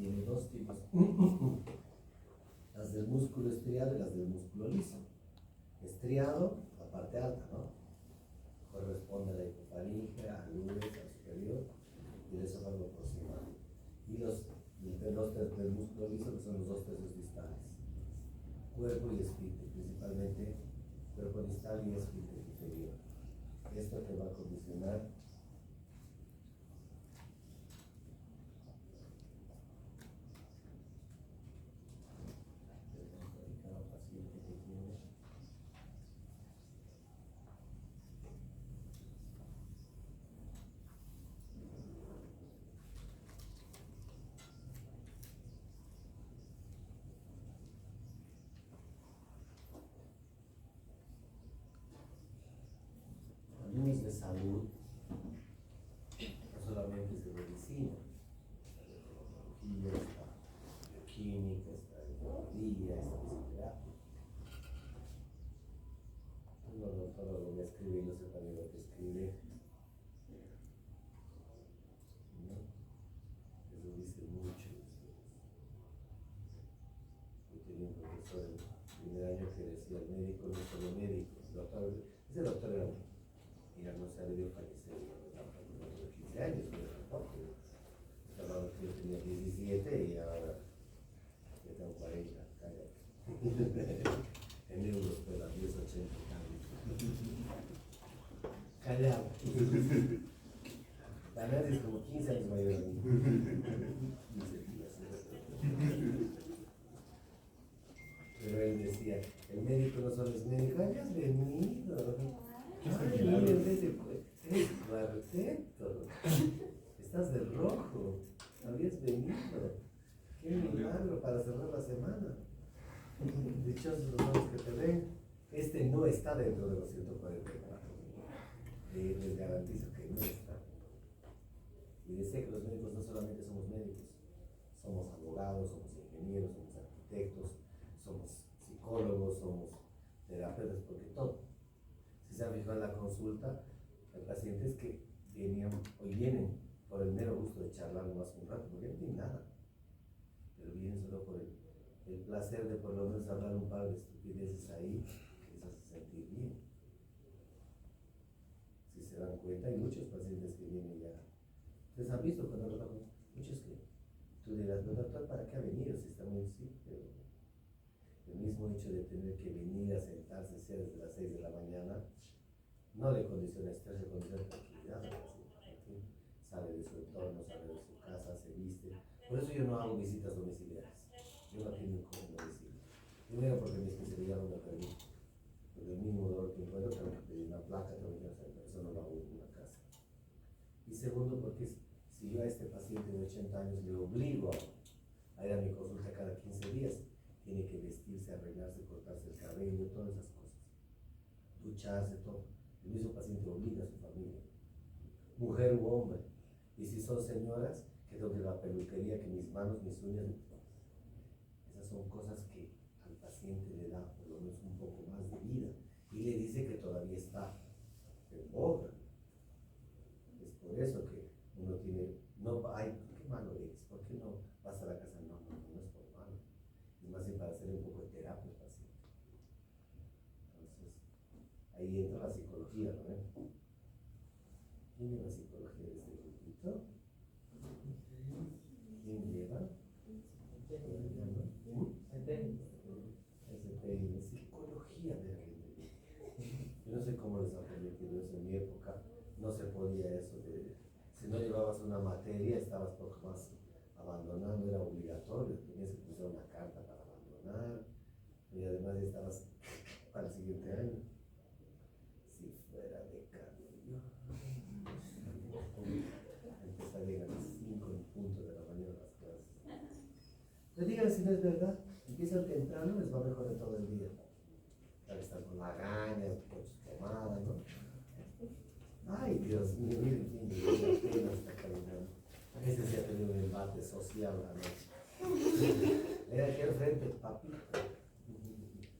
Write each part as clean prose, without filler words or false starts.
tiene dos tipos. Las del músculo estriado y las del músculo liso. Estriado, la parte alta, ¿no? Corresponde a la hipofaringe, al lunes, al superior y el esófago proximal. Y los del músculo liso, que son los dos tercios distales. Cuerpo y esfínter, principalmente cuerpo distal y esfínter inferior. Esto te va a condicionar cada paciente que tiene. Algunos de salud, no solamente es de medicina, está bioquímica, está enfermería, está fisioterapia. Un odontólogo me escribe y no sé también lo que escribe. ¿No? Eso dice mucho. Yo tenía un profesor en primer año que decía: el médico no es solo médico. Ese doctor era, mira, no se ha debido fallecer, de 15 años, tampoco. Hablaba que yo tenía 17 y ahora yo tengo 40, cállate. En euros, pero a 10,80 callado. La verdad es como 15 años mayor a mí. Pero él decía: el médico no solo es médico. Hayas venido. Ay, mira, eres cuarteto. Estás de rojo. Habías venido. Qué milagro para cerrar la semana. Dichosos los hombres que te ven. Este no está dentro de los 144. Les garantizo que no está. Y decía que los médicos no solamente somos médicos, somos abogados, somos ingenieros, somos arquitectos, somos psicólogos, somos terapeutas, porque todo. Si se han fijado en la consulta, hay pacientes que vienen por el mero gusto de charlar más un rato, porque no tienen nada, pero vienen solo por el placer de por lo menos hablar un par de estupideces ahí que les hace sentir bien. Si se dan cuenta, hay muchos pacientes que vienen ya. ¿Ustedes han visto cuando lo tocan? Muchos que tú dirás: no, doctor, ¿para qué ha venido? Si está muy sí, pero el mismo hecho de tener que venir a sentarse sea desde las 6 de la mañana no le condiciona estrés, le condiciona tranquilidad. Sale de su entorno, sale de su casa, se viste. Por eso yo no hago visitas domiciliares. Yo no atiendo con domicilio. Primero, porque mi especialidad no me permite. Porque el mínimo dolor que encuentro tengo que pedir una placa, tengo que hacer, eso no lo hago en una casa. Y segundo, porque si yo a este paciente de 80 años le obligo a ir a mi consulta cada 15 días, tiene que vestirse, arreglarse, cortarse el cabello, todas esas cosas. Ducharse, todo. El mismo paciente obliga a su familia, mujer u hombre. Y si son señoras, que tengo que ir a la peluquería, que mis manos, mis uñas. Esas son cosas que al paciente le da por lo menos un poco más de vida. Y le dice que todavía está en boga. Es por eso que uno tiene, no, ay, qué malo eres, ¿por qué no vas a la casa? No es por malo. Es más bien para hacer un poco de terapia al paciente. Entonces, ahí entra la psicología, ¿no? ¿Quién lleva psicología desde el grupito? ¿Quién lleva? SPI, psicología de alguien. Yo no sé cómo les ha permitido eso en mi época. No se podía eso de, si no llevabas una materia estabas poco más abandonando, era obligatorio, tenías que usar una carta para abandonar y además ya estabas para el siguiente año. Si fuera decano yo empezaría a las 5 en punto de la mañana las clases. Le digan si no es verdad, empiezan temprano, les va mejor de todo el día. Para estar con lagañas, con su pomada, ¿no? Ay, Dios mío, miren quién llegó, apenas está caminando. Ese sí ha tenido un embate social la noche. Era aquí al frente, papito.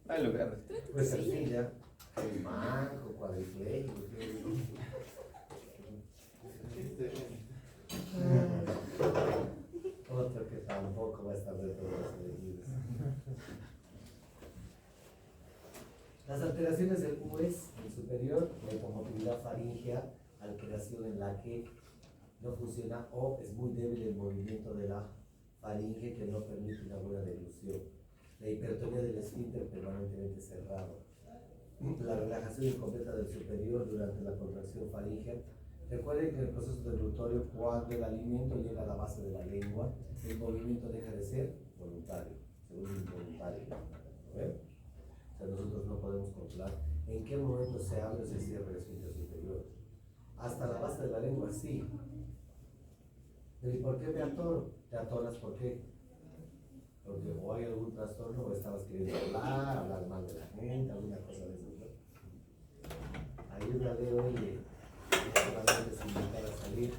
Hay lugar. Pues al fin ya, el manco, cuadripléjico. Otro que tampoco. estar dentro de las medidas. Las alteraciones del UES, el superior, la hipomotilidad faríngea, alteración en la que no funciona o es muy débil el movimiento de la faringe que no permite una buena deglución. La hipertonía del esfínter permanentemente cerrado. La relajación incompleta del superior durante la contracción faríngea. Recuerden que en el proceso deglutorio, cuando el alimento llega a la base de la lengua, el movimiento deja de ser voluntario, se vuelve involuntario. ¿No ven? O sea, nosotros no podemos controlar en qué momento se abre o se cierra el esfínter superior. Hasta la base de la lengua, sí. ¿Y por qué me atoro? ¿Te atoras por qué? Porque o hay algún trastorno o estabas queriendo hablar mal de la gente, alguna cosa de eso. Ayúdale, oye, solamente sin invitar a salir.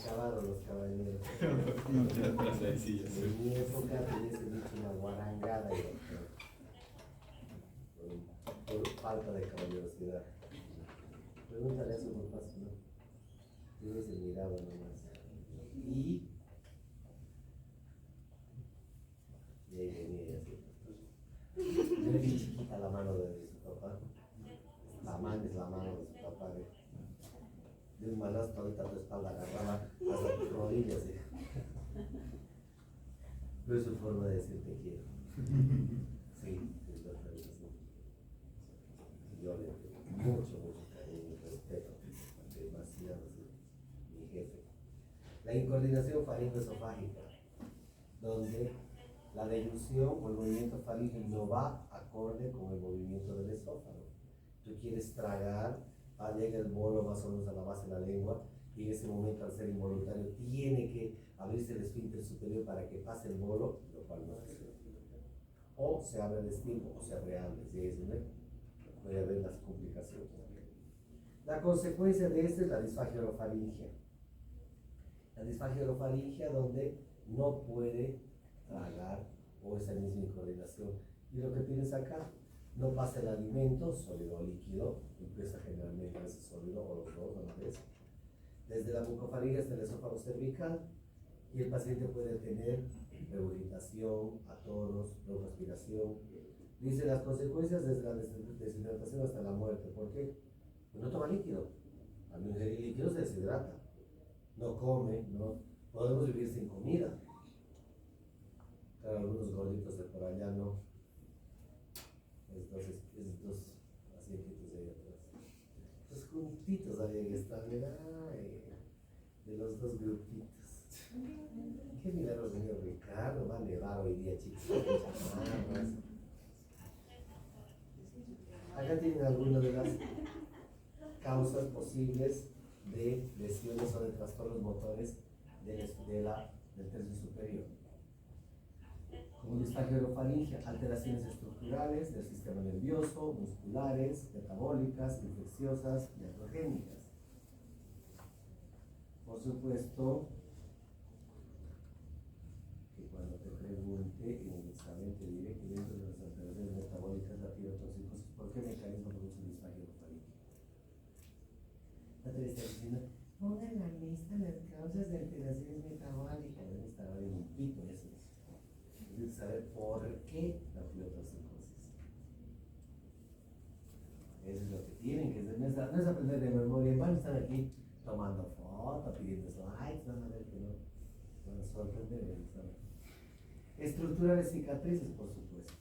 Acabaron los caballeros. En mi época te hubiese dicho una guarangada por falta de caballerosidad. Pregúntale a su papá si no. Yo hubiese mirado nomás. Y ahí venía así. Yo le vi chiquita la mano de su papá. La mano es la mano de su papá. De un manazo ahorita tu espalda agarraba hasta tus rodillas. Pero es su forma de decir te quiero. Sí, es verdad, es así. Yo le tengo mucho cariño y respeto. Demasiado, sí. Mi jefe. La incoordinación faringoesofágica, donde la deglución o el movimiento faríngeo no va acorde con el movimiento del esófago. Tú quieres tragar, llega el bolo más o menos a la base de la lengua y en ese momento, al ser involuntario, tiene que abrirse el esfínter superior para que pase el bolo, lo cual no sucede. O se abre el estímulo o se abre antes, y ahí es donde puede haber las complicaciones. La consecuencia de esto es la disfagia orofaringea. La disfagia orofaringea donde no puede tragar o esa misma incoordinación. Y lo que tienes acá, no pasa el alimento, sólido o líquido, empieza generalmente a veces sólido o los dos a la vez, desde la mucofaringe hasta el esófago cervical, y el paciente puede tener regurgitación, atoros, broncoaspiración. Dice las consecuencias desde la deshidratación hasta la muerte. ¿Por qué? Pues no toma líquido. Al no ingerir líquido se deshidrata. No come, no podemos vivir sin comida. Claro, algunos gorditos de por allá no. Entonces, esos dos asientitos de ahí atrás. Los juntitos había que estar, mira, de los dos grupitos. Qué milagro, señor Ricardo, va a nevar hoy día, chicos. Acá tienen algunas de las causas posibles de lesiones o de trastornos motores del tercio superior. Como disfagia orofaringea, alteraciones estructurales del sistema nervioso, musculares, metabólicas, infecciosas y iatrogénicas. Por supuesto, que cuando te pregunte en el examen te diré que dentro de las alteraciones metabólicas la tirotoxicosis, ¿por qué mecanismo produce disfagia orofaringea? No te está diciendo, ponga en la lista las causas de alteraciones metabólicas. Debe estar ahí un pito eso. Debes saber por qué la tirotoxicosis. Eso es lo que tienen que hacer. No es aprender de memoria. Van a estar aquí tomando fotos, pidiendo slides, van a ver que no. Van a sorprender el examen. Estructura de cicatrices, por supuesto.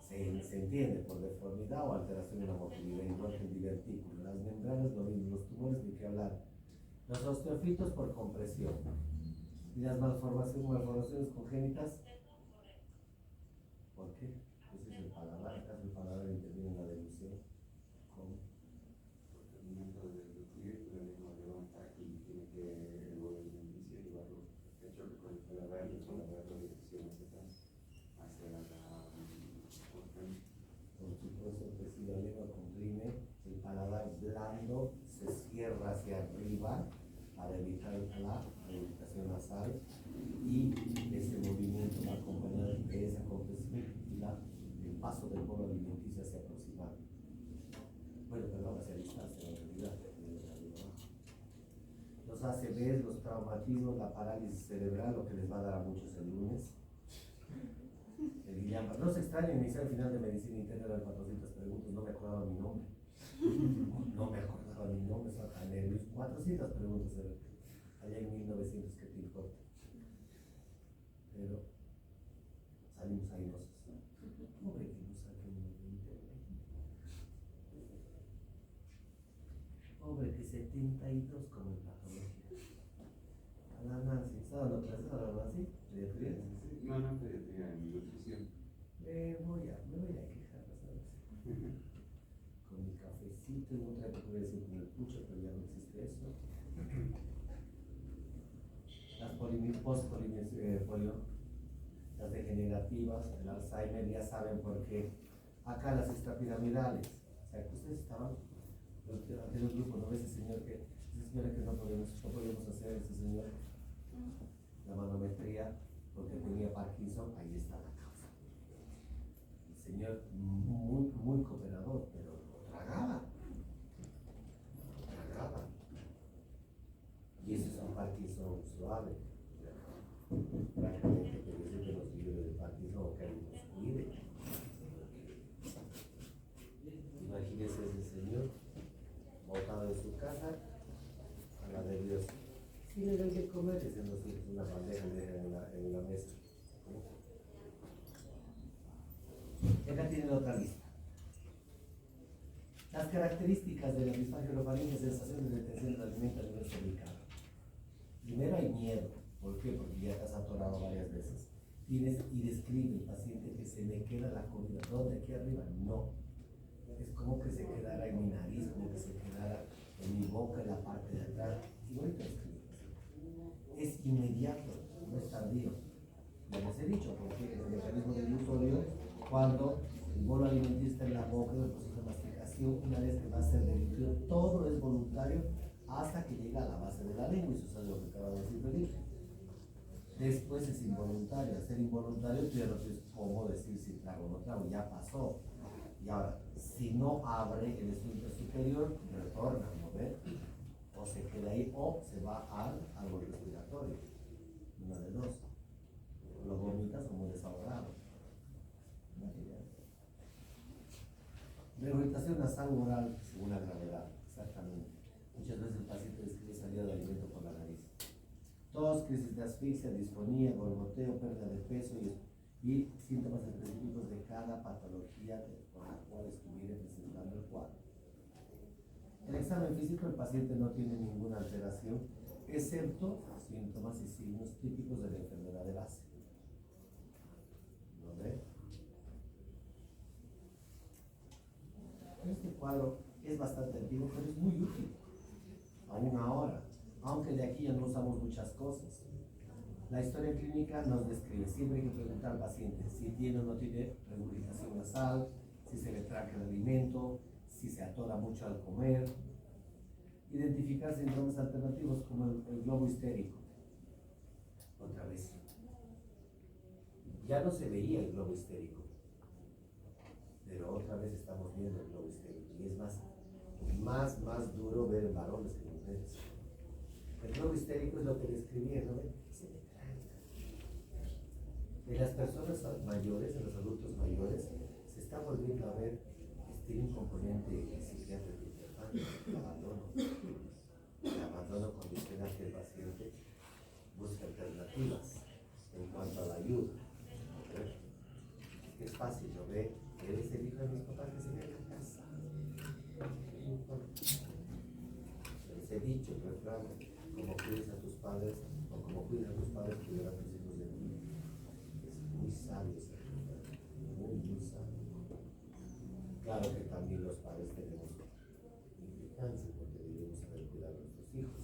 Se entiende por deformidad o alteración de la motilidad, igual que el divertículo. Las membranas, lo mismo, los tumores, ni que hablar. Los osteofitos por compresión. Y las malformaciones congénitas. ¿Por qué? Ese es el paladar. ¿Acaso el paladar interviene en la deglución? ¿Cómo? Porque al momento de deglutir, la lengua levanta y tiene que remover el índice y llevarlo de choque con el paladar y el paladar lo direcciona hacia la Por supuesto que si la lengua comprime, el paladar blando se cierra hacia arriba para evitar la irritación nasal y ese movimiento va acompañado de esa compresión y el paso del bolo alimenticio hacia aproximar. ves, los traumatismos, la parálisis cerebral, lo que les va a dar a muchos el lunes. El Guillain-Barré. No se extraña, inicié al final de medicina interna eran 400 preguntas, no me acordaba mi nombre. No me acordaba mi nombre, estaba tan nervioso. 400 preguntas allá en 1900, que te importa. Pero salimos airosos. Pobre que no saquen uno de internet. Pobre que 72 como en patología. A la Nancy, ¿está dando clases a la Nancy? ¿Pediatría? No, no, pediatría, en nutrición. Me voy a quejar, ¿sabes? Con mi cafecito, en otra época voy a decir con el pucho, pero ya no existe eso. Las degenerativas, el Alzheimer, ya saben por qué. Acá las extrapiramidales, o sea, que ustedes estaban, aquel grupo, ¿no? Esa señora que no podíamos hacer, ese señor, la manometría, porque tenía Parkinson, ahí está la causa. El señor muy, muy cooperador, pero tragaba. Y eso es un Parkinson suave. Francamente, que yo siempre nos libre de Parkinson o que alguien nos cuide. Imagínese ese señor botado de su casa a la de Dios. Si le dan que comer, diciéndose una bandeja en la mesa. Y acá tienen otra lista. Las características de la disfagia orofaringe, sensación de detención del alimento a nivel cervical. Primero hay miedo. ¿Por qué? Porque ya te has atorado varias veces. Tienes y describe el paciente que se me queda la comida. ¿Dónde? Aquí arriba. No. Es como que se quedara en mi nariz, como que se quedara en mi boca, en la parte de atrás. Y ahorita escribe. Es inmediato, no es tardío. Ya les he dicho, porque el mecanismo del glutorio, cuando el bolo alimenticio está en la boca, el proceso de masticación, una vez que va a ser deglutido, todo es voluntario hasta que llega a la base de la lengua, y eso es lo que acaba de decir Felipe. Después es involuntario. Al ser involuntario, tú ya no tienes cómo decir si trago o no trago, ya pasó. Y ahora, si no abre el esfínter superior, retorna, ¿no ve? O se queda ahí, o se va al árbol respiratorio. Una de dos. Lo vomitas como desahogado. Regurgitación nasal oral según la gravedad, exactamente. Muchas veces el paciente describe salida de alimento por la nariz. Tos, crisis de asfixia, disfonía, gorgoteo, pérdida de peso y síntomas específicos de cada patología con la cual estuviera presentando el cuadro. En el examen físico el paciente no tiene ninguna alteración, excepto síntomas y signos típicos de la enfermedad de base. ¿Lo ve? Este cuadro es bastante antiguo, pero es muy útil, aún ahora, aunque de aquí ya no usamos muchas cosas. La historia clínica nos describe, siempre hay que preguntar al paciente si tiene o no tiene regurgitación nasal, si se le traga el alimento, si se atora mucho al comer. Identificar síndromes alternativos como el globo histérico. Otra vez, ya no se veía el globo histérico, pero otra vez estamos viendo el globo histérico, y es más duro ver en varones que en mujeres. El globo histérico es lo que describía, ¿no? Se me tranca. En las personas mayores, en los adultos mayores, se está volviendo a ver tiene un componente psiquiátrico importante, el abandono condicional que el paciente busca alternativas en cuanto a la ayuda. Es fácil, ¿no ve? Eres el hijo de mis papás que se queda en casa. Les he dicho, el refrán, como cuides a tus padres, o como cuidas a tus padres, cuidarán a tus hijos de ti. Es muy sabio ese refrán, muy sabio. Claro que también los padres tenemos implicancia, porque debemos saber cuidar a nuestros hijos.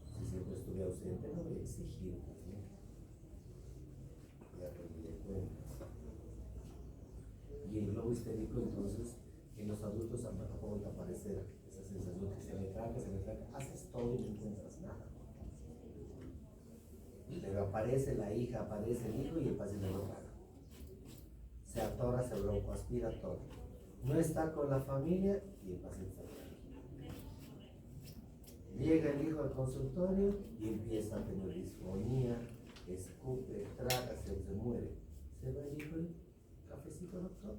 Si siempre estuve ausente, no voy a exigir, ¿no? Ya rendí de cuentas. Y el globo histérico, entonces, en los adultos tampoco va a aparecer esa sensación que se me traga, haces todo y no encuentras nada. Pero aparece la hija, aparece el hijo y el paciente no traga. Se atora, se broncoaspira todo. No está con la familia y el paciente está Llega el hijo al consultorio y empieza a tener disfonía, escupe, traga, se muere. Se va el hijo y cafecito, doctor.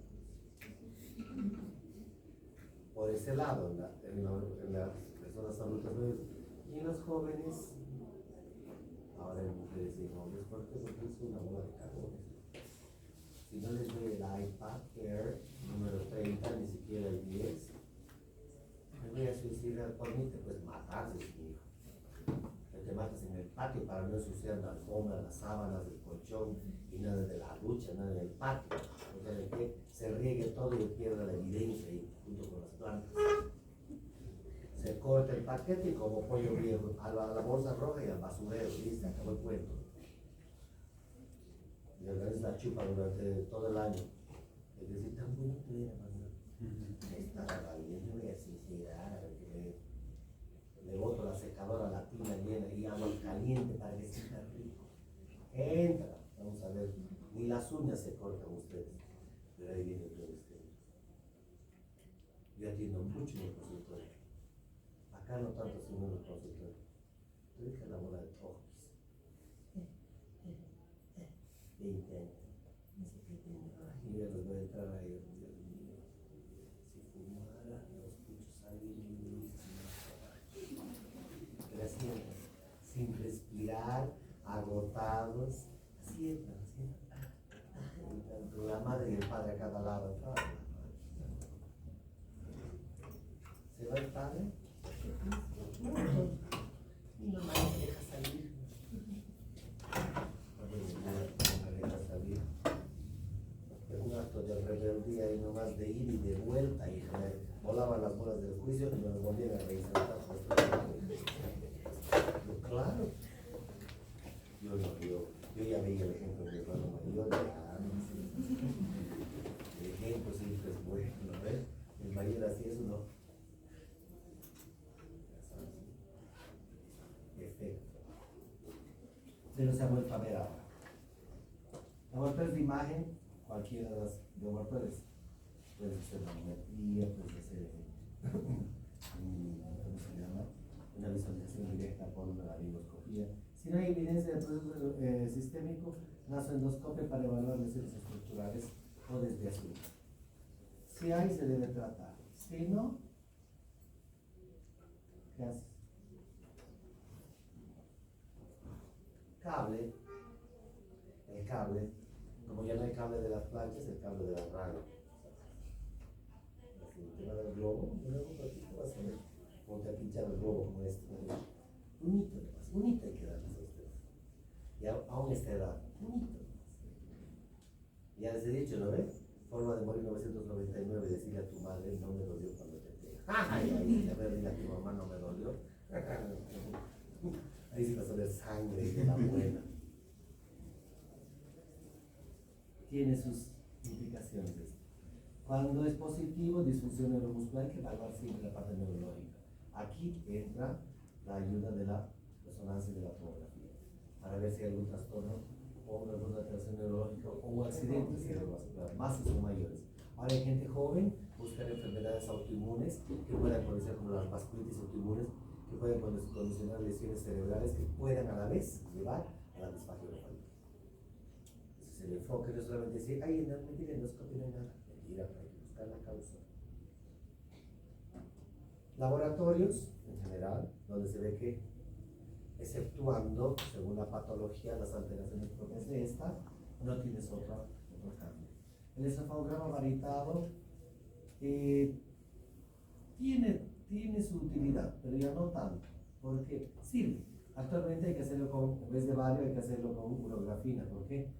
Por ese lado, en las personas adultas mayores. Y en los jóvenes, ahora en mujeres y en hombres, porque es una bola de carbones. Si no les doy el iPad Air número 30, ni siquiera el 10, me voy a suicidar por mí, te puedes matar, si es mi hijo. Te matas en el patio para no ensuciar la alfombra, las sábanas, el colchón y nada de la ducha, nada del patio. O sea, de que se riegue todo y pierda la evidencia ahí, junto con las plantas. Se corta el paquete y como pollo viejo a la bolsa roja y al basurero, listo, acabó el cuento. Y a veces la chupa durante todo el año. Es decir, tan bonito era, estaba valiente, me voy a suicidar, a ver que le boto la secadora a la tina llena y agua caliente para que sienta rico. Entra, vamos a ver, ni las uñas se cortan ustedes, pero ahí viene todo este. Yo atiendo mucho en el consultorio. Acá no tanto, sino en el consultorio. Tú dejas la bola de ojos. 20 años. No sé qué tengo. Y ya los voy a entrar ahí. Dios mío. Si fumara, los escucho salir y creciendo, sin respirar, agotados. Así entran, así entran. La madre y el padre a cada lado. ¿Se va el padre? Mi mamá no me deja salir. No me deja salir. Es un acto de rebeldía y nomás de ir y de vuelta y me volaban las bolas del juicio y me lo volvían a reinsertar. Claro. Yo ya veía el ejemplo de mi hermano mayor. El ejemplo siempre es bueno, ¿no? El mayor así eso no. Efecto. Pero se ha vuelto a ver ahora. Laboratorios de imagen, cualquiera de los laboratorios, puede hacer mamometría, puede hacer ¿cómo se llama? Una visualización directa por una laringoscopía. Si no hay evidencia de proceso sistémico, una endoscopia para evaluar lesiones estructurales o desviación. Si hay, se debe tratar. Si no, ¿qué haces? Cable, el cable, como ya no hay cable de las planchas, el cable de la radio. Así, el tema del globo, luego un ratito vas a ver cómo te ha pinchado el globo como este. Bonito hay que darles a ustedes. Y aún esta edad, bonito. Ya les he dicho, ¿no ves? Forma de morir 1999, decirle a tu madre, no me dolió cuando te pega. Ay, a ver, dile a tu mamá, no me dolió. Ahí sí vas a ver sangre de la buena. Tiene sus implicaciones esto. Cuando es positivo, disfunción neuromuscular, hay que evaluar siempre la parte neurológica. Aquí entra la ayuda de la resonancia de la tomografía para ver si hay algún trastorno o alguna alteración neurológica o un accidente cerebrovascular, más si son mayores. Ahora hay gente joven, buscar enfermedades autoinmunes que puedan condicionar como las vasculitis autoinmunes, que pueden condicionar lesiones cerebrales que puedan a la vez llevar a la disfagia encefálica. Ese es el enfoque, no solamente decir, ay, no, mentira, no hay nada. Mentira, hay que buscar la causa. Laboratorios, en general, donde se ve que, exceptuando, según la patología, las alteraciones propias de esta, no tienes otro cambio. El encefalograma varietado tiene su utilidad, pero ya no tanto, porque sirve. Actualmente hay que hacerlo en vez de bario, hay que hacerlo con urografina. ¿Por qué?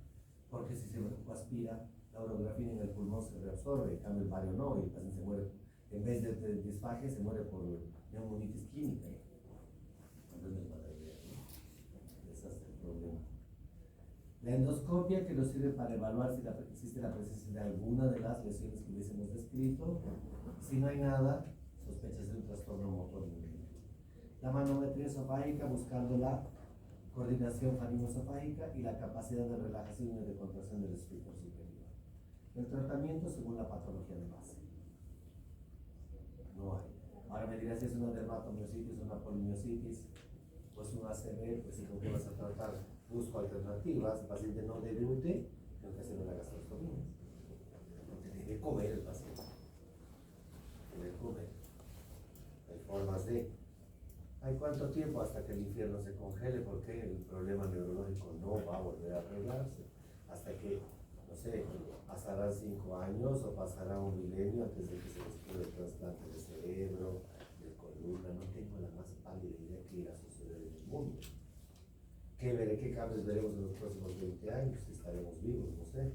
Porque si se aspira la urografina en el pulmón se reabsorbe, en cambio el bario no, y el paciente se muere, en vez de disfagia, se muere por neumonitis química. Entonces no es mala idea, ¿no? Ese es el problema. La endoscopia, que nos sirve para evaluar si existe la presencia de alguna de las lesiones que hubiésemos descrito. Si no hay nada, sospechas de un trastorno motor inmediato. La manometría esofágica, buscando la coordinación faringoesofágica y la capacidad de relajación y de contracción del esfínter superior. El tratamiento según la patología de base. No hay. Ahora me dirán, mira si es una dermatomiositis, una polimiositis, pues un ACV, pues sí, ¿con qué vas a tratar? Busco alternativas, el paciente no debe UTE, tengo que hacer una gastrostomía. Porque debe comer el paciente. Debe comer. Hay formas de. ¿Hay cuánto tiempo hasta que el infierno se congele? Porque el problema neurológico no va a volver a arreglarse. Hasta que, no sé, pasarán 5 años o pasará un milenio antes de que se descubra el trasplante de cerebro, de columna. No tengo la más pálida idea qué irá a suceder en el mundo. ¿Qué cambios veremos en los próximos 20 años? Estaremos vivos, no sé.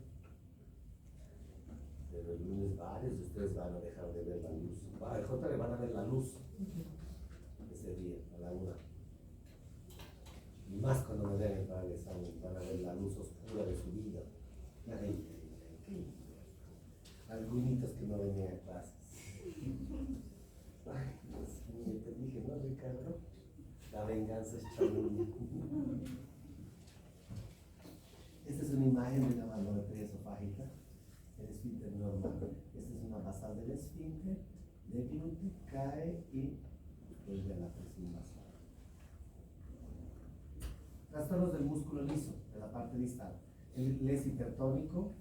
Pero el lunes varios de ustedes van a dejar de ver la luz. Al contrario, van a ver la luz ese día, a la 1. Y más cuando me vean entrar al examen, van a ver la luz oscura de su vida. Algunitos que no venían a clases. Ay, Dios mío, te dije, ¿no, Ricardo? La venganza es chamuña. Esta es una imagen de la manometría esofágica, el esfínter normal. Esta es una basal del esfínter, de glúteo, cae y vuelve a la presión basal. Trastornos del músculo liso, de la parte distal. El les hipertónico,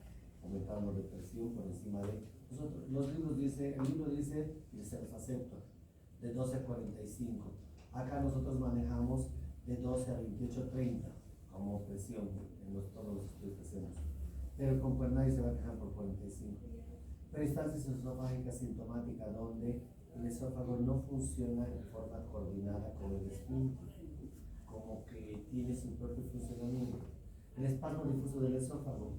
aumentando de presión por encima de nosotros. El libro dice, y se los acepto, de 12 a 45. Acá nosotros manejamos de 12 a 28, 30 como presión en todos los estudios que hacemos. Pero con pues nadie se va a quejar por 45. Peristalsis esofágica sintomática donde el esófago no funciona en forma coordinada con el esfínter, como que tiene su propio funcionamiento. El espasmo difuso del esófago.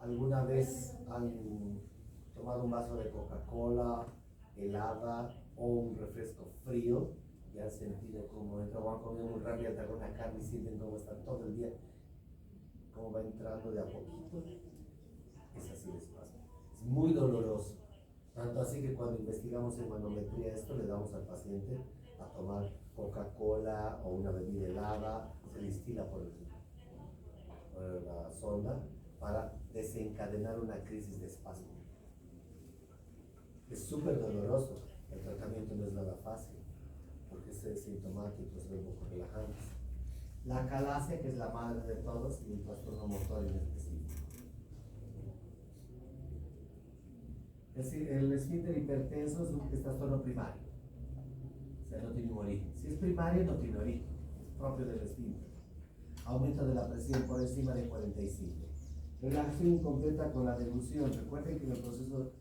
¿Alguna vez han tomado un vaso de Coca-Cola helada o un refresco frío y han sentido como entra o han comido muy rápido una carne y sienten cómo está todo el día, cómo va entrando de a poquito? Es así el espasmo. Es muy doloroso. Tanto así que cuando investigamos en manometría esto, le damos al paciente a tomar Coca-Cola o una bebida helada, se destila por la sonda para desencadenar una crisis de espasmo. Es súper doloroso, el tratamiento no es nada fácil, porque es sintomático, es un poco relajante. La calasia, que es la madre de todos, y el trastorno motor en específico. El esfínter hipertenso es un trastorno primario, o sea, no tiene un origen. Si es primario, no tiene origen, es propio del esfínter. Aumento de la presión por encima de 45. Relajación incompleta con la deglución. Recuerden que en el proceso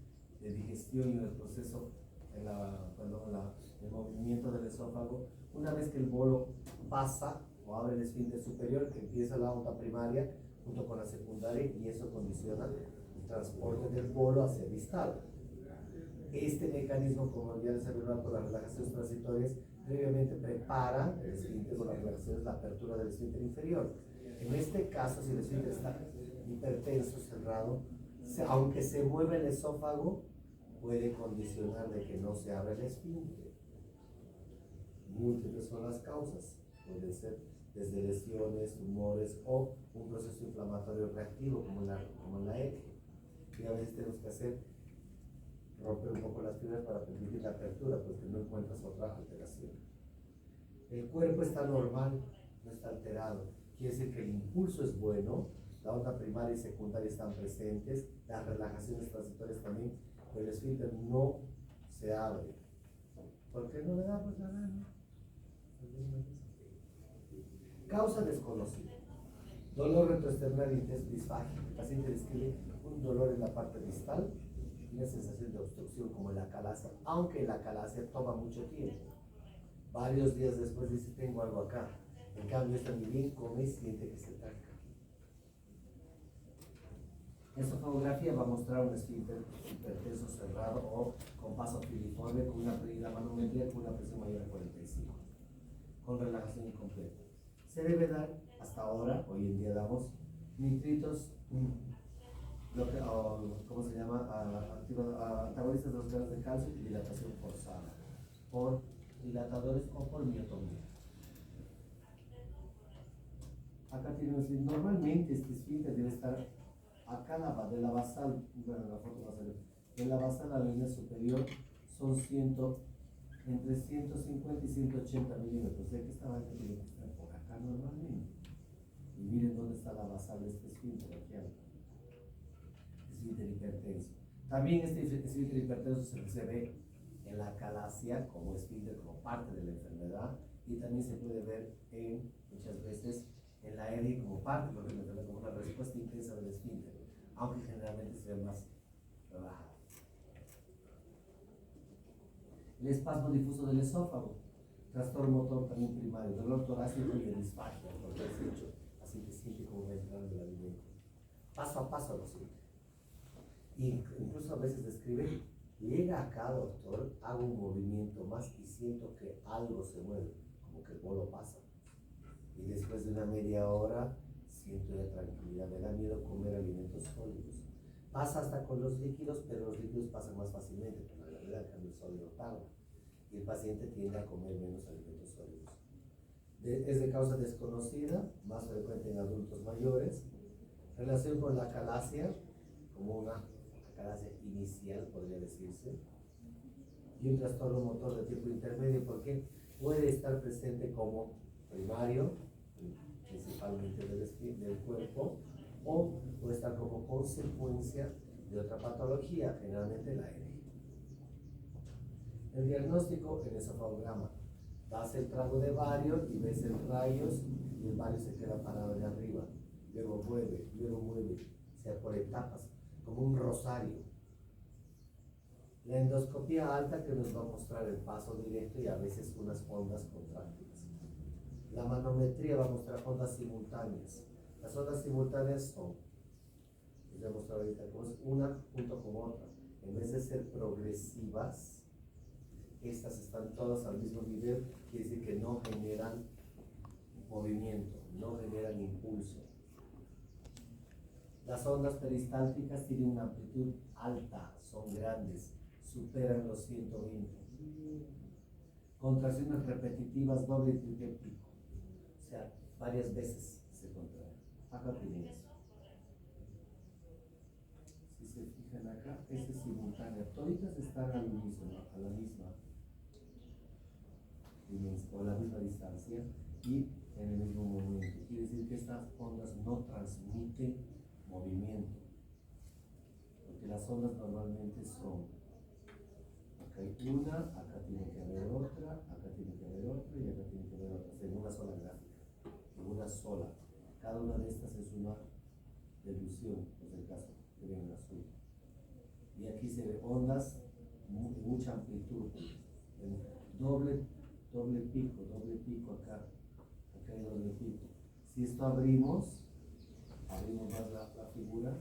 de digestión y en el proceso, el movimiento del esófago, una vez que el bolo pasa o abre el esfínter superior, que empieza la onda primaria junto con la secundaria, y eso condiciona el transporte del bolo hacia el distal. Este mecanismo, como ya les he hablado por las relajaciones transitorias, previamente prepara el esfínter con las relajaciones, la apertura del esfínter inferior. En este caso, si el esfínter está hipertenso, cerrado, aunque se mueva el esófago, puede condicionar de que no se abra el esfínter. Múltiples son las causas, pueden ser desde lesiones, tumores o un proceso inflamatorio reactivo como en la EC. Y a veces tenemos que romper un poco las fibras para permitir la apertura, porque no encuentras otra alteración. El cuerpo está normal, no está alterado. Quiere decir que el impulso es bueno, la onda primaria y secundaria están presentes, las relajaciones transitorias también, pero el esfínter no se abre. ¿Por qué no le damos la gana? Causa desconocida. Dolor retroesternal disfágico. El paciente describe un dolor en la parte distal y una sensación de obstrucción como en la calasia, aunque la calasia toma mucho tiempo. Varios días después dice, tengo algo acá. En cambio, está muy bien, come y siente que se tranca. Esofagografía va a mostrar un esfínter hipertenso cerrado o con paso filiforme con una manometría con una presión mayor a 45, con relajación incompleta. Se debe dar, hasta ahora, hoy en día damos nitritos, ¿cómo se llama? Antagonistas de los canales de calcio y dilatación forzada, por dilatadores o por miotomía. Acá tenemos, normalmente este esfínter debe estar acá de la basal, bueno, la foto va a salir, de la basal a la línea superior son 100, entre 150 y 180 milímetros. Sé que esta vaina tiene que estar por acá normalmente. Y miren dónde está la basal de este esfínter, aquí arriba. Esfínter hipertenso. También este esfínter hipertenso se ve en la calasia como esfínter, como parte de la enfermedad, y también se puede ver muchas veces en la EDI como parte, por ejemplo, como una respuesta intensa del esfínter, aunque generalmente se ve más relajado. El espasmo difuso del esófago, trastorno motor también primario, dolor torácico y disfagia, lo que has dicho, así que siente como va entrando el alimento. Paso a paso lo siente. Y incluso a veces describe, llega acá, doctor, hago un movimiento más y siento que algo se mueve, como que el bolo pasa. Y después de una media hora siento ya tranquilidad, me da miedo comer alimentos sólidos. Pasa hasta con los líquidos, pero los líquidos pasan más fácilmente, con la gravedad, en cambio el sólido tarda. Y el paciente tiende a comer menos alimentos sólidos. Es de causa desconocida, más frecuente en adultos mayores. Relación con la calasia, como una calasia inicial, podría decirse. Y un trastorno motor de tipo intermedio, porque puede estar presente como primario, principalmente del cuerpo, o puede estar como consecuencia de otra patología, generalmente la hernia. El diagnóstico en esofagograma. Das el trago de bario y ves el rayos y el bario se queda parado de arriba. Luego mueve, o sea, por etapas, como un rosario. La endoscopía alta que nos va a mostrar el paso directo y a veces unas ondas contráctiles. La manometría va a mostrar ondas simultáneas. Las ondas simultáneas son, les voy a mostrar ahorita, como es una junto con otra. En vez de ser progresivas, estas están todas al mismo nivel, quiere decir que no generan movimiento, no generan impulso. Las ondas peristálticas tienen una amplitud alta, son grandes, superan los 120. Contracciones repetitivas, doble y triple pico, o sea, varias veces se contraen. Acá tienen eso. Si se fijan acá, esta es simultánea, toditas están al unísono, a la misma o a la misma distancia y en el mismo momento. Quiere decir que estas ondas no transmiten movimiento, porque las ondas normalmente son, acá hay una, acá tiene que haber otra, acá tiene que haber otra y acá tiene que haber otra, en una sola gráfica, en una sola. Cada una de estas es una delusión, es el caso que ven en azul. Y aquí se ve ondas de mucha amplitud, doble pico acá hay doble pico. Si esto abrimos más la figura,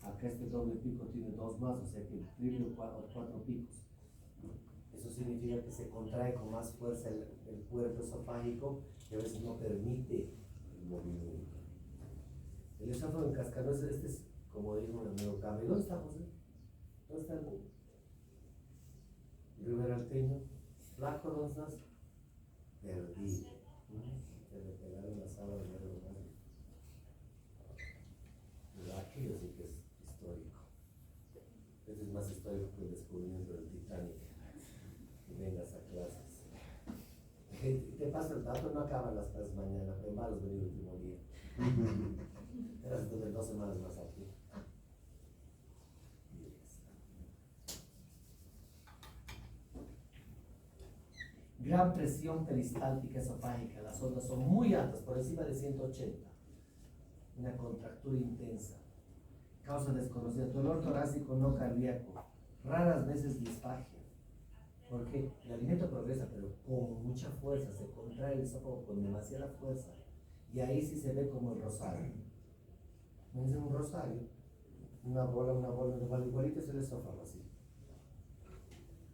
acá este doble pico tiene dos más, o sea que el triple o cuatro picos. Eso significa que se contrae con más fuerza el cuerpo esofágico, que a veces no permite el movimiento. El esófago en cascarones, este es, como digo, el neocambio. ¿Dónde está José? ¿Dónde está el Rivera Alteño? Flaco, ¿dónde estás? Perdido. Se le pegaron las sábanas de algo más. Aquello sí que es histórico. Este es más histórico que el descubrimiento del Titanic. Que vengas a clases. Te paso el dato, no acaban las clases mañana, pero malos venir el último día. Eras de 2 semanas más aquí. Gran presión peristáltica esofágica, las ondas son muy altas, por encima de 180. Una contractura intensa. Causa desconocida, dolor torácico no cardíaco, raras veces disfagia. Porque el alimento progresa, pero con mucha fuerza, se contrae el esófago con demasiada fuerza. Y ahí sí se ve como el rosario. ¿No es un rosario? Una bola, igualito es el esófago así.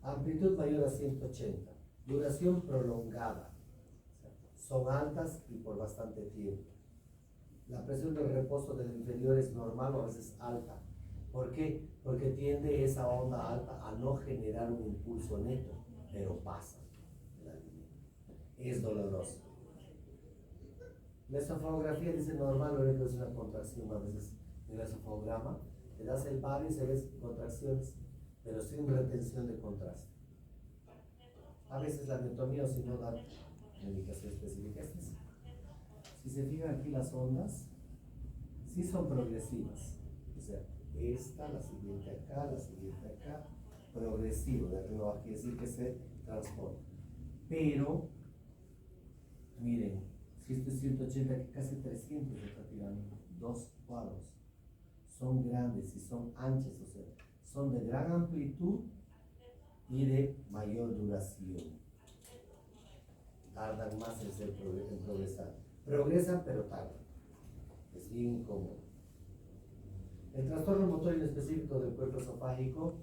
Amplitud mayor a 180. Duración prolongada. Son altas y por bastante tiempo. La presión del reposo del inferior es normal o a veces alta. ¿Por qué? Porque tiende esa onda alta a no generar un impulso neto, pero pasa el alimento. Es doloroso. La esofagografía dice normal, lo único que es una contracción a veces en el esofagograma. Le das el bario y se ven contracciones, pero sin retención de contraste. A veces la anatomía o si no da indicación específica. Si se fijan aquí las ondas, sí son progresivas. O sea, esta, la siguiente acá, progresivo, de arriba abajo, quiere decir que se transporta. Pero, miren, si esto es 180, aquí casi 300 está tirando, 2 cuadros. Son grandes y son anchas, o sea, son de gran amplitud y de mayor duración. Tardan más en progresar. Progresan, pero tardan. Es bien incómodo. El trastorno motor inespecífico del cuerpo esofágico,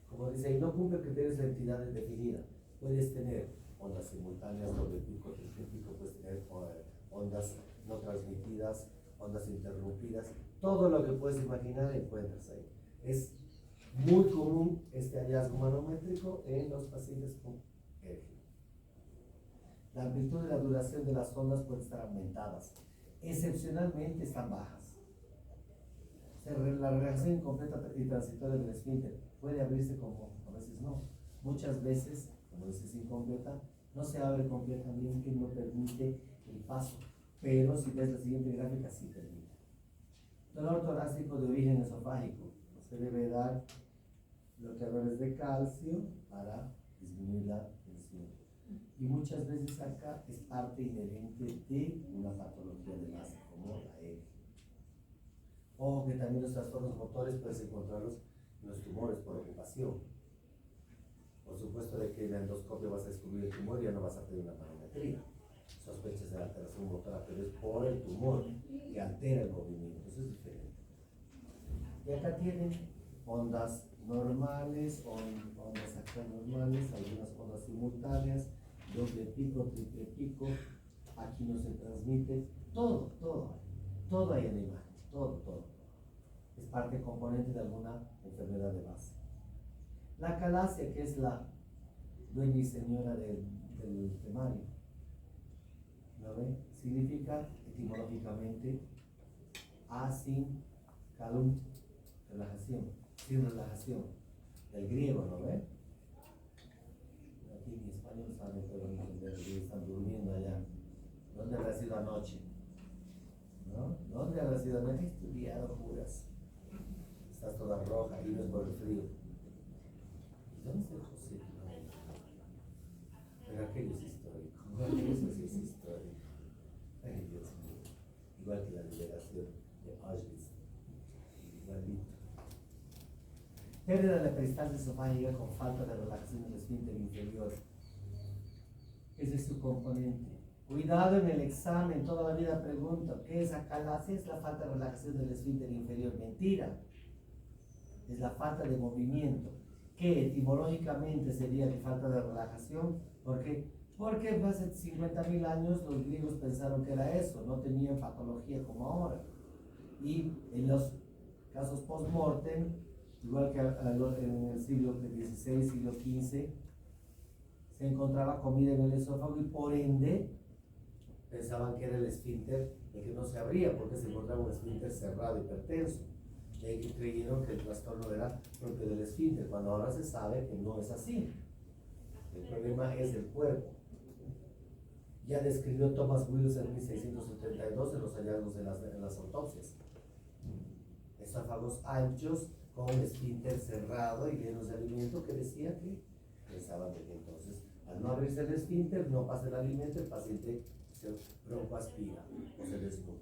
como dice ahí, no cumple criterios de entidad definida. Puedes tener ondas simultáneas, doble pico, triple pico, puedes tener ondas no transmitidas, ondas interrumpidas, todo lo que puedes imaginar encuentras ahí. Es muy común este hallazgo manométrico en los pacientes con ERG. La amplitud y la duración de las ondas pueden estar aumentadas, excepcionalmente están bajas. La relajación incompleta y transitoria del esfínter puede abrirse como a veces no. Muchas veces, como dices, incompleta, no se abre completamente, no permite el paso. Pero si ves la siguiente gráfica, sí permite. Dolor torácico de origen esofágico. Se debe dar bloqueadores de calcio para disminuir la tensión. Y muchas veces acá es parte inherente de una patología de base, como la ERG. Ojo que también los trastornos motores puedes encontrarlos en los tumores por ocupación. Por supuesto de que en la endoscopia vas a descubrir el tumor y ya no vas a pedir una manometría. Sospechas de alteración motora, pero es por el tumor que altera el movimiento. Eso es diferente. Y acá tienen ondas normales, ondas acá normales, algunas ondas simultáneas, doble pico, triple pico. Aquí no se transmite. Todo hay en la imagen. Todo. Es parte componente de alguna enfermedad de base. La calasia, que es la dueña y señora del temario, ¿no ve? Significa etimológicamente asin calum, relajación, sin relajación, del griego, ¿no ve? Aquí en español saben, pero no entender, están durmiendo allá. ¿Dónde habrá sido anoche? ¿No? ¿Dónde habrá sido anoche? He estudiado, juras. Estás toda roja y no es por el frío. ¿Dónde está José? Pero aquello es histórico. Eso sí es histórico. Ay, Dios mío. Igual que la liberación de Auschwitz. Igualito. Pérdida de la peristalsis esofágica con falta de relajación del esfínter inferior. Ese es su componente. Cuidado en el examen, toda la vida pregunto, ¿qué es acalasia? Es la falta de relajación del esfínter inferior. Mentira. Es la falta de movimiento, que etimológicamente sería de falta de relajación. ¿Por qué? Porque hace 50.000 años los griegos pensaron que era eso, no tenían patología como ahora. Y en los casos post-mortem, igual que en el siglo XVI, siglo XV, se encontraba comida en el esófago y por ende pensaban que era el esfínter el que no se abría porque se encontraba un esfínter cerrado, hipertenso. Y ahí creyeron que el trastorno era propio del esfínter, cuando ahora se sabe que no es así. El problema es el cuerpo. Ya describió Thomas Wills en 1672 en los hallazgos de las autopsias. Esófagos anchos con esfínter cerrado y llenos de alimento, que decía que pensaban de que entonces al no abrirse el esfínter no pasa el alimento, el paciente se broncoaspira o se desnuda.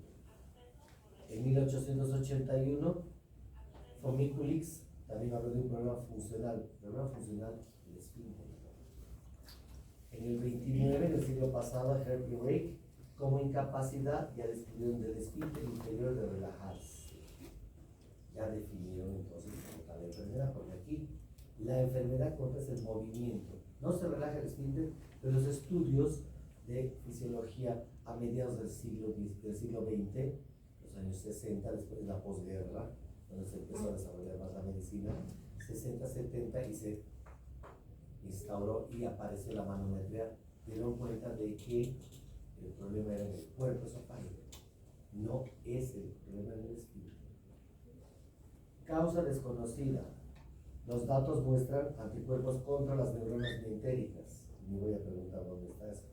En 1881 Fomiculix también habló de un problema funcional del esfínter. En el 29 del siglo pasado, Herbie Wake, como incapacidad, ya describieron del esfínter inferior de relajarse. Ya definieron entonces como tal la enfermedad, porque aquí la enfermedad como es el movimiento. No se relaja el esfínter, pero los estudios de fisiología a mediados del siglo XX, los años 60, después de la posguerra, donde se empezó a desarrollar más la medicina, 60, 70 y se instauró y apareció la manometría, dieron cuenta de que el problema era en el cuerpo esofágico, no es el problema en el esfínter. Causa desconocida. Los datos muestran anticuerpos contra las neuronas mientéricas. Ni voy a preguntar dónde está eso.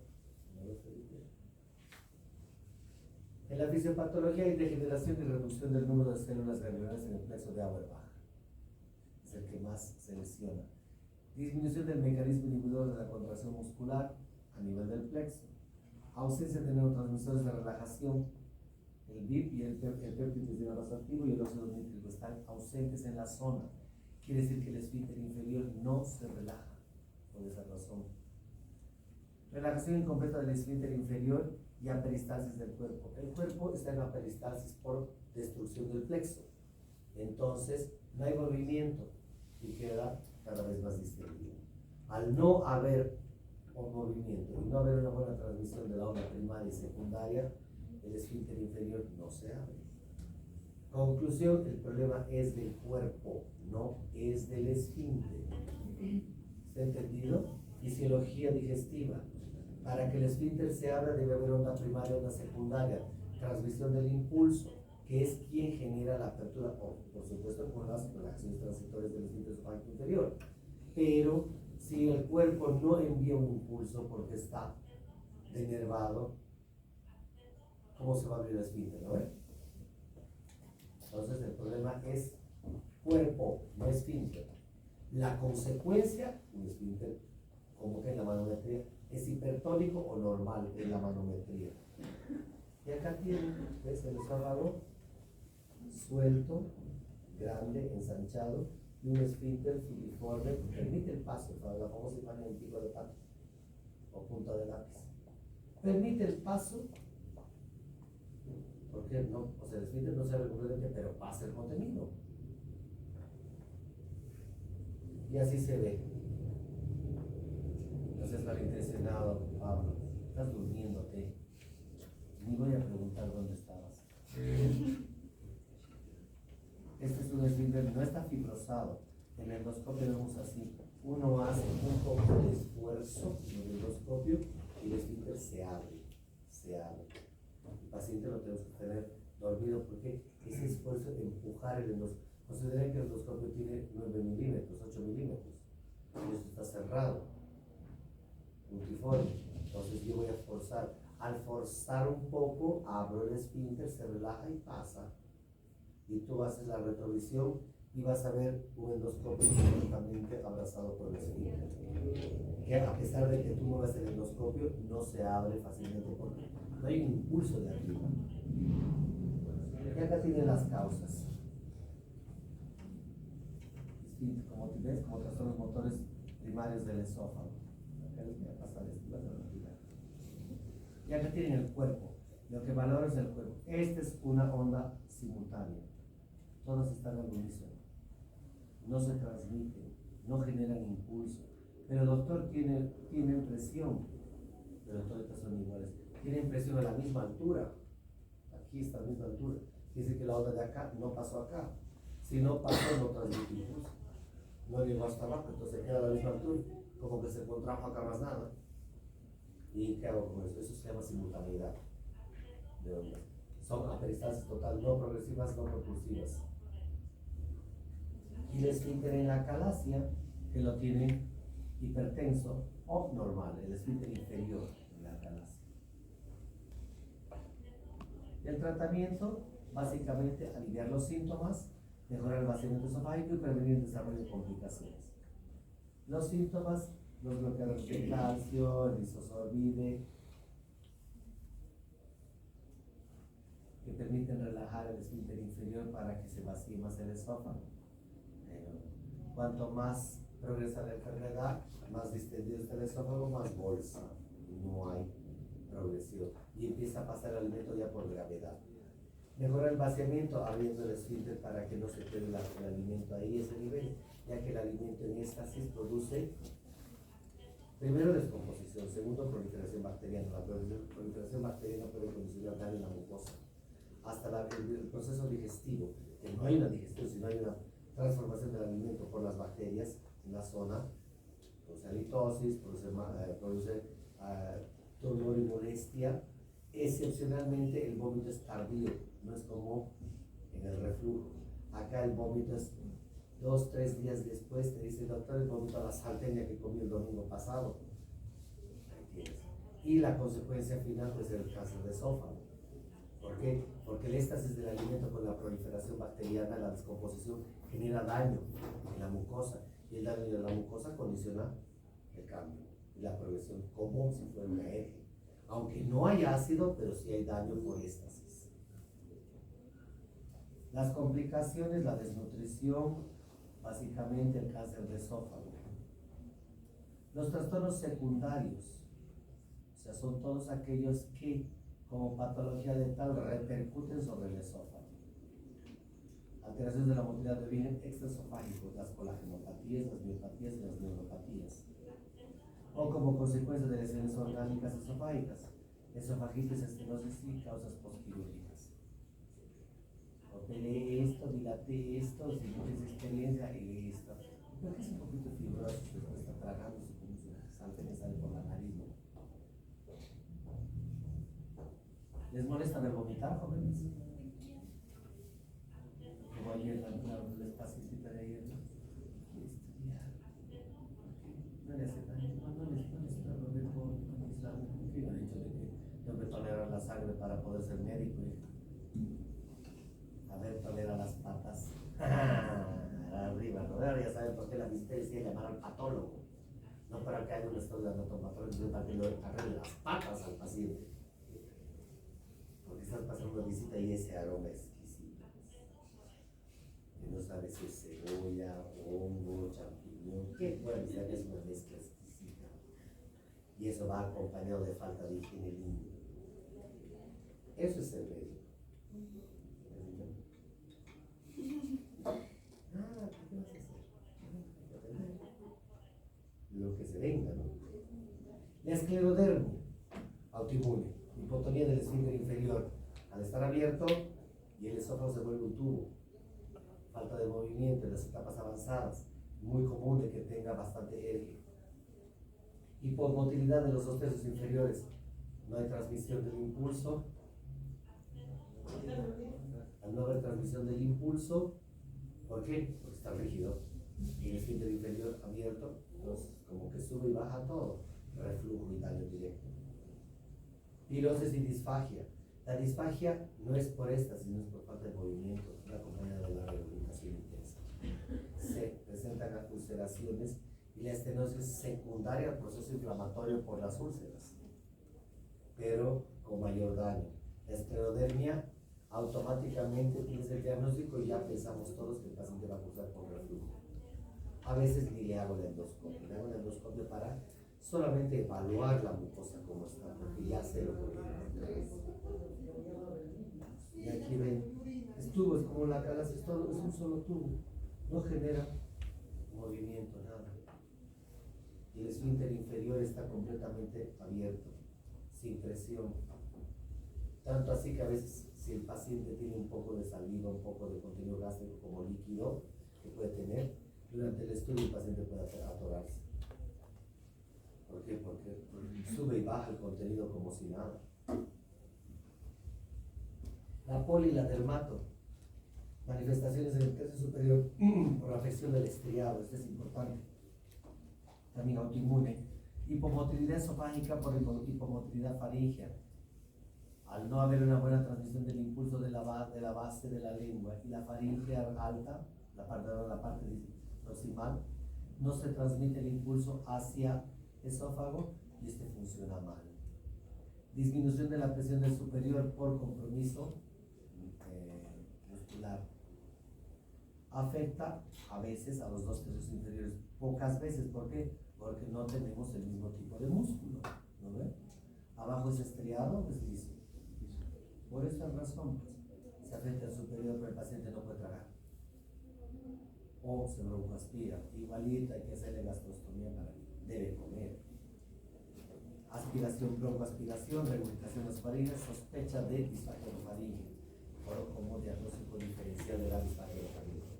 No lo sé. En la fisiopatología hay degeneración y reducción del número de células ganglionares en el plexo de Auerbach. Es el que más se lesiona. Disminución del mecanismo inhibidor de la contracción muscular a nivel del plexo. Ausencia de neurotransmisores de relajación. El BIP y el péptido activo y el óxido nítrico están ausentes en la zona. Quiere decir que el esfínter inferior no se relaja por esa razón. Relajación incompleta del esfínter inferior y aperistasis del cuerpo. El cuerpo está en aperistasis por destrucción del plexo. Entonces, no hay movimiento y queda cada vez más distendido. Al no haber un movimiento y no haber una buena transmisión de la onda primaria y secundaria, el esfínter inferior no se abre. Conclusión, el problema es del cuerpo, no es del esfínter. ¿Está entendido? Fisiología digestiva. Para que el esfínter se abra debe haber onda primaria, onda secundaria, transmisión del impulso, que es quien genera la apertura, por supuesto con las relaciones transitorias del esfínter esofágico inferior. Pero si el cuerpo no envía un impulso porque está denervado, ¿cómo se va a abrir el esfínter? ¿No ven? Entonces el problema es cuerpo, no esfínter. La consecuencia, un esfínter, como que en la manometría, es hipertónico o normal en la manometría. Y acá tienen, ¿ves? El esófago suelto, grande, ensanchado, y un esfínter filiforme que permite el paso, para la famosa imagen en pico de pato o punta de lápiz. Permite el paso, porque no, o sea, el esfínter no se abre completamente, pero pasa el contenido. Y así se ve. Entonces, malintencionado, Pablo, estás durmiéndote. Ni voy a preguntar dónde estabas. Este es un esfínter, no está fibrosado. En el endoscopio vemos así. Uno hace un poco de esfuerzo en el endoscopio y el esfínter se abre. Se abre. El paciente lo tenemos que tener dormido porque ese esfuerzo de empujar el endoscopio. Consideren que el endoscopio tiene 9 milímetros, 8 milímetros. Y esto está cerrado, multiforme. Entonces yo voy a forzar. Al forzar un poco, abro el esfínter, se relaja y pasa. Y tú haces la retrovisión y vas a ver un endoscopio completamente abrazado por el esfínter. Que a pesar de que tú muevas el endoscopio, no se abre fácilmente porque no hay un impulso de arriba. Y acá tienen las causas. Como ves, como trastornos motores primarios del esófago. Acá les voy a pasar esto, vas a retirar. Y acá tienen el cuerpo. Lo que valora es el cuerpo. Esta es una onda simultánea. Todas están al unísono. No se transmiten, no generan impulso. Pero el doctor tiene presión. Pero todas son iguales. Tienen presión a la misma altura. Aquí está a la misma altura. Quiere decir que la onda de acá no pasó acá. Si no pasó, no transmite impulso. No llegó hasta abajo, entonces queda a la misma altura. Como que se contrajo acá más nada. ¿Y qué hago con eso? Eso se llama simultaneidad de ondas. Son aperistasis total, no progresivas, no propulsivas. Y el esfínter en la calasia, que lo tiene hipertenso o normal, el esfínter inferior en la calasia. El tratamiento, básicamente, aliviar los síntomas, mejorar el vaciamiento esofágico y prevenir el desarrollo de complicaciones. Los síntomas, los bloqueadores de calcio, el lisosorbide, que permiten relajar el esfínter inferior para que se vacíe más el esófago. Cuanto más progresa la enfermedad, más distendido está el esófago, más bolsa. No hay progresión. Y empieza a pasar el alimento ya por gravedad. Mejora el vaciamiento abriendo el esfínter para que no se quede el alimento ahí a ese nivel, ya que el alimento en éxtasis produce primero descomposición, segundo proliferación bacteriana. La proliferación bacteriana puede condicionar daño en la mucosa. Hasta el proceso digestivo, que no hay una digestión, sino hay una transformación del alimento por las bacterias en la zona, produce halitosis, produce dolor y molestia. Excepcionalmente el vómito es tardío, no es como en el reflujo. Acá el vómito es 2-3 días después, te dice el doctor, el vómito a la salteña que comí el domingo pasado. tienes. Y la consecuencia final puede ser el cáncer de esófago. ¿Por qué? Porque el éxtasis del alimento con la proliferación bacteriana, la descomposición, genera daño en la mucosa. Y el daño de la mucosa condiciona el cambio y la progresión como si fuera una hernia. Aunque no hay ácido, pero sí hay daño por éxtasis. Las complicaciones, la desnutrición, básicamente el cáncer de esófago. Los trastornos secundarios, o sea, son todos aquellos que, como patología dental, repercuten sobre el esófago. Alteraciones de la motilidad de origen extraesofágico, las colagenopatías, las miopatías y las neuropatías. O como consecuencia de lesiones orgánicas esofágicas, esofagitis, estenosis y causas postquirúrgicas. Opere esto, dilate esto, si no tienes experiencia, y esto. Pero que es un poquito fibroso, después está tragando, como se salte que sale por la nariz, ¿no? ¿Les molesta ver vomitar, jóvenes? Como ayer, les pacientita de ayer, ¿no? No le hace daño, no les trago de por mi sangre. ¿Qué me ha dicho de que tengo que tolerar la sangre para poder ser médico? A ver, tolera las patas. Arriba, ¿no? Ahora ya saben por qué la visita decía llamar al patólogo. No para que haya un estudio de anatomopatología, sino para que lo arregle las patas al paciente. Porque estás pasando una visita y ese aroma exquisito. Que no sabes si es cebolla, hongo, champiñón, qué puede ser, es una mezcla exquisita. Y eso va acompañado de falta de higiene limpia. Eso es el médico. Nada, ¿qué vas a hacer? Lo que se venga, ¿no? La esclerodermia, autoinmune, hipotonía del esfínter inferior. Al estar abierto y el esófago se vuelve un tubo. Falta de movimiento en las etapas avanzadas, muy común de que tenga bastante eje. Hipomotilidad de los dos tercios inferiores, no hay transmisión del impulso. Al no haber transmisión del impulso, ¿por qué? Porque está rígido y el esfínter inferior abierto, entonces como que sube y baja todo, reflujo y daño directo. Pirosis y disfagia. La disfagia no es por esta, sino es por falta de movimiento, la acompañada de la rehabilitación intensa. Se presentan ulceraciones y la estenosis secundaria al proceso inflamatorio por las úlceras, pero con mayor daño. La esclerodermia automáticamente tienes el diagnóstico y ya pensamos todos que el paciente va a cursar con reflujo. A veces ni le hago la endoscopia, le hago la endoscopia para solamente evaluar la mucosa como está, porque ya sé lo que viene. Y aquí ven, es tubo, es como la calas, es un solo tubo, no genera movimiento, nada. Y el esfínter inferior está completamente abierto, sin presión. Tanto así que a veces, si el paciente tiene un poco de saliva, un poco de contenido gástrico como líquido que puede tener, durante el estudio el paciente puede atorarse. ¿Por qué? Porque sube y baja el contenido como si nada. La poli y la dermato. Manifestaciones en el tercio superior por la afección del estriado, esto es importante. También autoinmune. Hipomotilidad esofágica por hipomotilidad faríngea. Al no haber una buena transmisión del impulso de la base de la lengua y la faringe alta, la parte proximal, no se transmite el impulso hacia esófago y este funciona mal. Disminución de la presión del superior por compromiso muscular. Afecta a veces a los dos tercios inferiores, pocas veces. ¿Por qué? Porque no tenemos el mismo tipo de músculo, ¿no ven? Abajo es estriado, es liso. Por esta razón, pues, se afecta al superior, pero el paciente no puede tragar. O se broncoaspira. Igualito hay que hacerle gastrostomía para que debe comer. Aspiración, broncoaspiración, regurgitación nasofaríngea, sospecha de disfagia orofaríngea, como diagnóstico diferencial de la disfagia orofaríngea.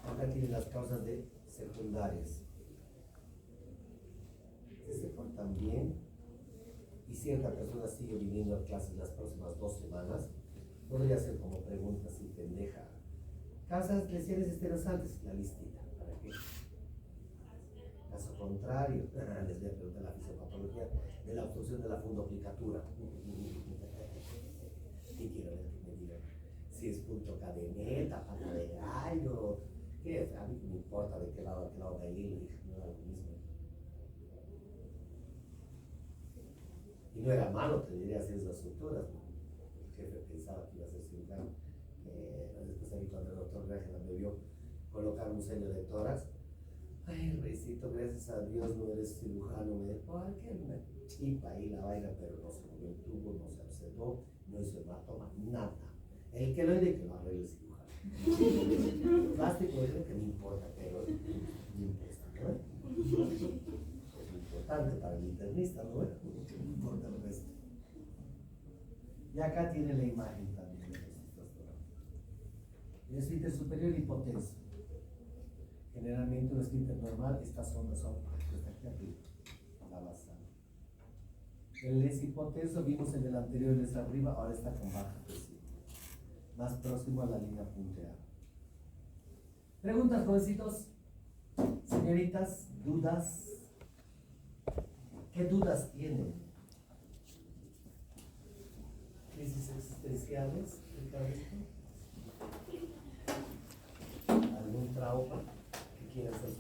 Acá tienen las causas de secundarias. Si se portan bien y cierta persona sigue viniendo a clases las próximas 2 semanas, podría ser como pregunta así pendeja. Causas lesiones esterosantes, la listita, ¿para qué? contrario, les voy a preguntar la fisiopatología de la obstrucción de la fundoplicatura. Y quiero ver que me digan si es punto cadeneta, pata de gallo, qué es, a mí me importa de qué lado de ahí, no era lo mismo. Y no era malo, te diría así esas estructuras. El jefe pensaba que iba a ser cirujano. Después ahí cuando el doctor Graham me vio colocar un sello de tórax, ay, Reycito, gracias a Dios no eres cirujano, me dijo, ay, qué una chipa ahí la vaina, pero no se movió el tubo, no se observó, no hizo hematoma, nada. El que lo dice que lo arregle el cirujano. Plástico es lo que me importa, pero me importa, ¿no? Es importante para el internista, ¿no? No importa el resto. Y acá tiene la imagen también de los testosterona. El esfínter superior hipotenso. Generalmente un esfínter normal, estas ondas son hasta aquí arriba, la basal. El es hipotenso, vimos en el anterior, el es arriba, ahora está con baja presión, más próximo a la línea punteada. Preguntas, jovencitos, señoritas, dudas. ¿Qué dudas tienen? ¿Crisis existenciales? ¿Algún trauma que quieran saber?